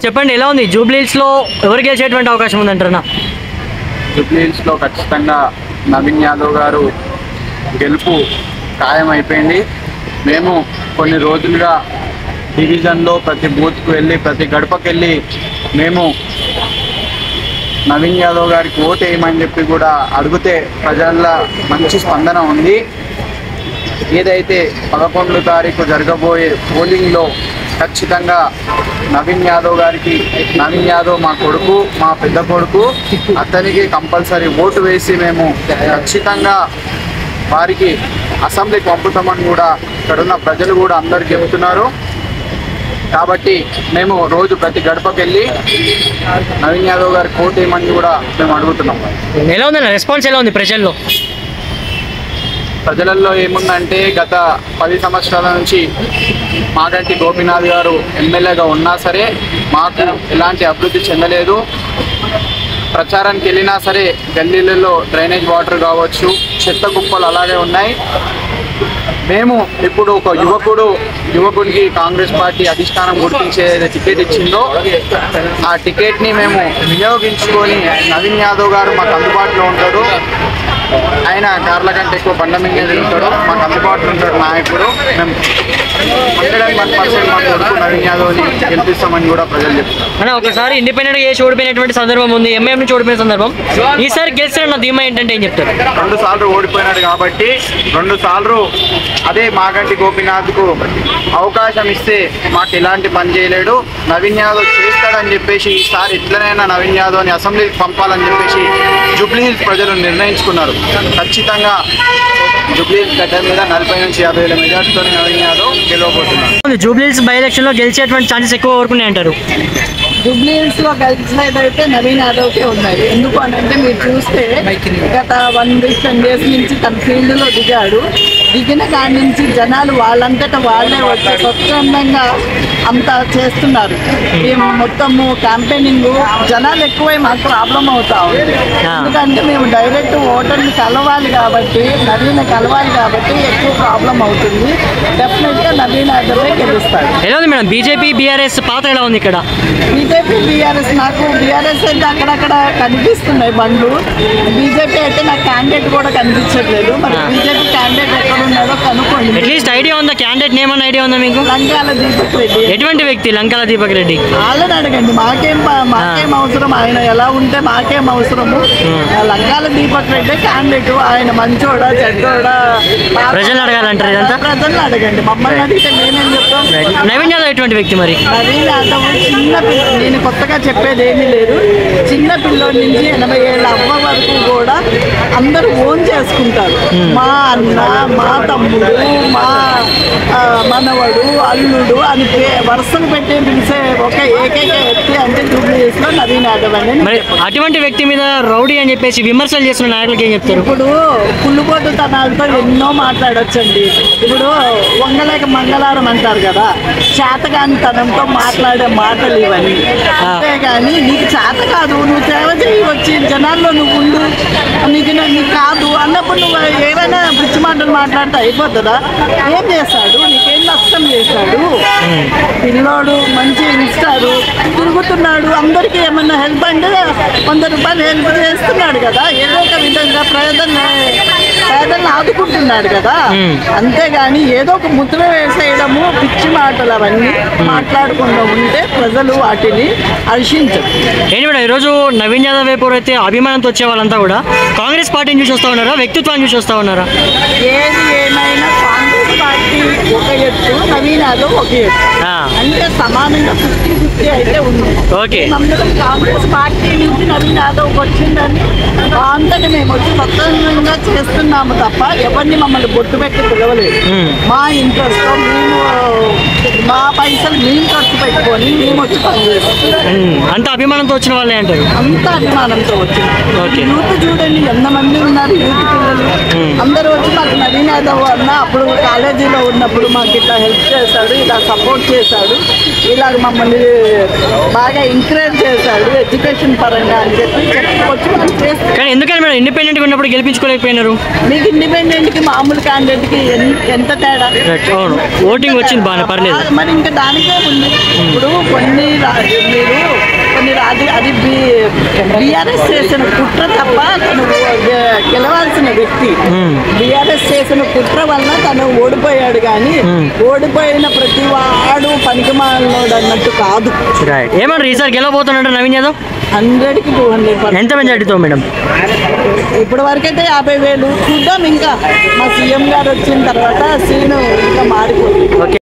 చెప్పండి, ఎలా ఉంది జూబ్లీహిల్స్లో ఎవరు గెలిచేటువంటి అవకాశం ఉందంటారా? జూబ్లీహిల్స్లో ఖచ్చితంగా నవీన్ యాదవ్ గారు గెలుపు ఖాయమైపోయింది. మేము కొన్ని రోజులుగా డివిజన్లో ప్రతి బూత్కు వెళ్ళి ప్రతి గడపకి వెళ్ళి మేము నవీన్ యాదవ్ గారికి ఓటు వేయమని చెప్పి కూడా అడిగితే ప్రజల్లో మంచి స్పందన ఉంది. ఏదైతే 11వ తారీఖు జరగబోయే పోలింగ్లో ఖచ్చితంగా నవీన్ యాదవ్ మా కొడుకు, మా పెద్ద కొడుకు, అతనికి కంపల్సరీ ఓటు వేసి మేము ఖచ్చితంగా వారికి అసెంబ్లీకి పంపుతామని కూడా ఇక్కడున్న ప్రజలు కూడా అందరు చెబుతున్నారు. కాబట్టి మేము రోజు ప్రతి గడపకి వెళ్ళి నవీన్ యాదవ్ గారికి ఓటు వేయమని కూడా మేము అడుగుతున్నాం. ఎలా ఉందన్న రెస్పాన్స్, ఎలా ఉంది ప్రజల్లో? ప్రజలలో ఏముందంటే గత 10 సంవత్సరాల నుంచి మాగంటి గోపీనాథ్ గారు ఎమ్మెల్యేగా ఉన్నా సరే మాకు ఎలాంటి అభివృద్ధి చెందలేదు. ప్రచారానికి వెళ్ళినా సరే గల్లీలలో డ్రైనేజ్ వాటర్ కావచ్చు, చెత్త కుప్పలు అలాగే ఉన్నాయి. మేము ఇప్పుడు ఒక యువకుడికి కాంగ్రెస్ పార్టీ అధిష్టానం గుర్తించే టికెట్ ఇచ్చిందో ఆ టికెట్ని మేము వినియోగించుకొని నవీన్ యాదవ్ గారు మాకు అందుబాటులో ఉంటాడు. ఆయన కార్ల కంటే ఎక్కువ బండ మీద ఉంటాడు, మాకు అందుబాటులో ఉంటాడు నాయకుడు. మేము 101% మా కొడుకు నవీన్ యాదవ్ని గెలిపిస్తామని కూడా ప్రజలు చెప్తున్నారు. ఒకసారి ఇండిపెండెంట్గా చేసి ఓడిపోయినటువంటి సందర్భం ఉంది, ఎంఐఎం నుంచి ఓడిపోయిన సందర్భం. ఈసారి గెలిచిన ధీమా ఏంటంటే ఏం చెప్తారు? 2 సార్లు ఓడిపోయినాడు కాబట్టి 2 సార్లు అదే మాగంటి గోపీనాథ్కు అవకాశం ఇస్తే మాకు ఎలాంటి పని చేయలేడు. నవీన్ యాదవ్ చేస్తాడని చెప్పేసి ఈసారి ఎట్లనైనా నవీన్ యాదవ్ని అసెంబ్లీకి పంపాలని చెప్పేసి జూబ్లీహిల్స్ ప్రజలు నిర్ణయించుకున్నారు. ఖచ్చితంగా జూబ్లీహిల్స్ గడ్డ మీద 40 నుంచి 50 వేల మెజార్టీతో నవీన్ యాదవ్ గెలవబోతున్నారు. జూబ్లీహిల్స్ బై ఎలక్షన్లో గెలిచేటువంటి ఛాన్సెస్ ఎక్కువ వరకున్నాయి అంటారు. జూబ్లీహిల్స్లో గెలిచినదైతే నవీన్ యాదవ్కే ఉన్నాయి. ఎందుకు అంటే మీరు చూస్తే గత 1 వీక్ 10 డేస్ నుంచి తన ఫీల్డ్లో దిగిన కాడి నుంచి జనాలు వాళ్ళంతటా వాళ్ళే వచ్చి స్వచ్ఛందంగా అంతా చేస్తున్నారు. మేము మొత్తము క్యాంపెయినింగ్ జనాలు ఎక్కువై మాకు ప్రాబ్లం అవుతా ఉంది. ఎందుకంటే మేము డైరెక్ట్ ఓటర్ని కలవాలి కాబట్టి, నవీన్ కలవాలి కాబట్టి ఎక్కువ ప్రాబ్లం అవుతుంది. డెఫినెట్గా నవీన్ యాదవే గెలుస్తాడు. ఎలా ఉంది మేడం బీజేపీ బీఆర్ఎస్ పాత్ర ఎలా ఉంది ఇక్కడ? బీజేపీ బీఆర్ఎస్ నాకు బీఆర్ఎస్ అయితే అక్కడక్కడ కనిపిస్తున్నాయి బండ్లు. బీజేపీ అయితే నాకు క్యాండిడేట్ కూడా కనిపించట్లేదు. మరి బీజేపీ క్యాండిడేట్ ఎక్కడ ఉన్నాడో కనుక్కోండి. అట్లీస్ట్ ఐడియా ఉందా? క్యాండిడేట్ నేమ్ అన్న ఐడియా ఉందా మీకు? లంకాల దీపక్ రెడ్డి. ఎటువంటి వ్యక్తి లంకాల దీపక్ రెడ్డి? వాళ్ళని అడగండి, మాకేం అవసరం, ఆయన ఎలా ఉంటే మాకేం అవసరము. లంకాల దీపక్ రెడ్డి క్యాండిడేట్. ఆయన మంచోడా చెడ్డోడా ప్రజలు అడగాలంటారు ఇదంతా? ప్రజలను అడగండి, మమ్మల్ని అడిగితే మేమేం చెప్తాం. నవీన్ యాదవ్ ఎటువంటి వ్యక్తి మరి? నవీన్ యాదవ్ చిన్న పిల్ల, నేను కొత్తగా చెప్పేది ఏమీ లేదు. చిన్న పిల్లోడి నుంచి 80 ఏళ్ళ అవ్వ వరకు కూడా అందరూ ఓన్ చేసుకుంటారు. మా అన్న, మా తమ్ముడు, మా మనవడు, అల్లుడు అని వరుసలు పెట్టి పిలిచే ఒక ఏకైక వ్యక్తి అంటే జూబ్లీహిల్స్లో నవీన్ యాదవ్ అని. అటువంటి వ్యక్తి మీద రౌడీ అని చెప్పేసి విమర్శలు చేస్తున్న నాయకులకి ఏం చెప్తారు? ఇప్పుడు కుళ్ళుబోతుతనాలతో ఎన్నో మాట్లాడొచ్చండి. ఇప్పుడు వంగలేక మంగళవారం అంటారు కదా, చేతగానితనంతో మాట్లాడే మాటలు ఇవన్నీ. అంతేగాని నీకు చేత కాదు, నువ్వు సేవ చేయవచ్చి జనాల్లో నువ్వు ఉండు, నీకు కాదు అన్నప్పుడు నువ్వు ఏమైనా పిచ్చి మాటలు మాట్లాడితే అయిపోతుందా? ఏం చేస్తాడు, నీకేం నష్టం చేశాడు? పిల్లోడు మంచి ఇన్స్టారు తిరుగుతున్నాడు, అందరికీ ఏమన్నా హెల్ప్ అంటే 100 రూపాయలు హెల్ప్ చేస్తున్నాడు కదా, ఏదో ఒక విధంగా పేదలను ఆదుకుంటున్నాడు కదా. అంతేగాని ఏదో ఒక ముద్ర వేసేయడము, పిచ్చి మాటలు అవన్నీ మాట్లాడకుండా ఉంటే ప్రజలు వాటిని హర్షించరు. ఏంటి మేడం ఈరోజు నవీన్ యాదవ్ వైపు అయితే అభిమానంతో వచ్చే వాళ్ళంతా కూడా కాంగ్రెస్ పార్టీని చూసి వస్తా ఉన్నారా, వ్యక్తిత్వాన్ని చూసి వస్తా ఉన్నారా? ఏది ఏమైనా కాంగ్రెస్ పార్టీ ఒక ఎత్తు, నవీన్ యాదవ్ ఒక ఎత్తు, అంటే సమానంగా 50-50 అయితే ఉంది. అందరం కాంగ్రెస్ పార్టీ నుంచి నవీన్ యాదవ్ వచ్చిందని అంతటి మేము వచ్చి స్వతంత్రంగా చేస్తున్నాము తప్ప ఎవరిని మమ్మల్ని బొట్టు పెట్టి పిలవలేదు. మా ఇంట్రెస్ట్తో మేము మా పైసలు మేము ఖర్చు పెట్టుకొని మేము వచ్చి పనిచేస్తాం. అంత అభిమానంతో వచ్చిన వాళ్ళే అంటారు? అంత అభిమానంతో వచ్చింది. యూత్ చూడండి ఎంతమంది ఉన్నారు, యూత్ పిల్లలు అందరూ వచ్చి మాకు నవీన్ యాదవ్ అన్న అప్పుడు కాలేజీలో ఉన్నప్పుడు మాకు ఇట్లా హెల్ప్ చేశాడు, ఇలా సపోర్ట్ చేశాడు, ఇలాగ మమ్మల్ని బాగా బాగా ఎంకరేజ్ చేశాడు ఎడ్యుకేషన్ పరంగా అని చెప్పి చెప్పుకోవచ్చు. మనం చేస్తే కానీ ఎందుకని మేడం ఇండిపెండెంట్గా ఉన్నప్పుడు గెలిపించుకోలేకపోయినారు? మీకు ఇండిపెండెంట్కి మామూలు క్యాండిడేట్కి ఎంత తేడా? అవును, ఓటింగ్ వచ్చింది బాగా, పర్లేదు. మరి ఇంకా దానికే ఉంది. ఇప్పుడు అది బీఆర్ఎస్ చేసిన కుట్ర తప్ప తను గెలవాల్సిన వ్యక్తి. బీఆర్ఎస్ చేసిన కుట్ర వల్ల తను ఓడిపోయాడు, కానీ ఓడిపోయిన ప్రతి వాడు పనికిమాలినోడు అన్నట్టు కాదు. ఏమన్నారు ఈసారి గెలవబోతున్నాడు నవీన్ యాదవ్? 100కి 200. ఎంత మెజార్టీతో మేడం? ఇప్పటి వరకైతే 50,000. చూద్దాం, ఇంకా మా సీఎం గారు వచ్చిన తర్వాత సీను ఇంకా మారిపోతుంది. ఓకే.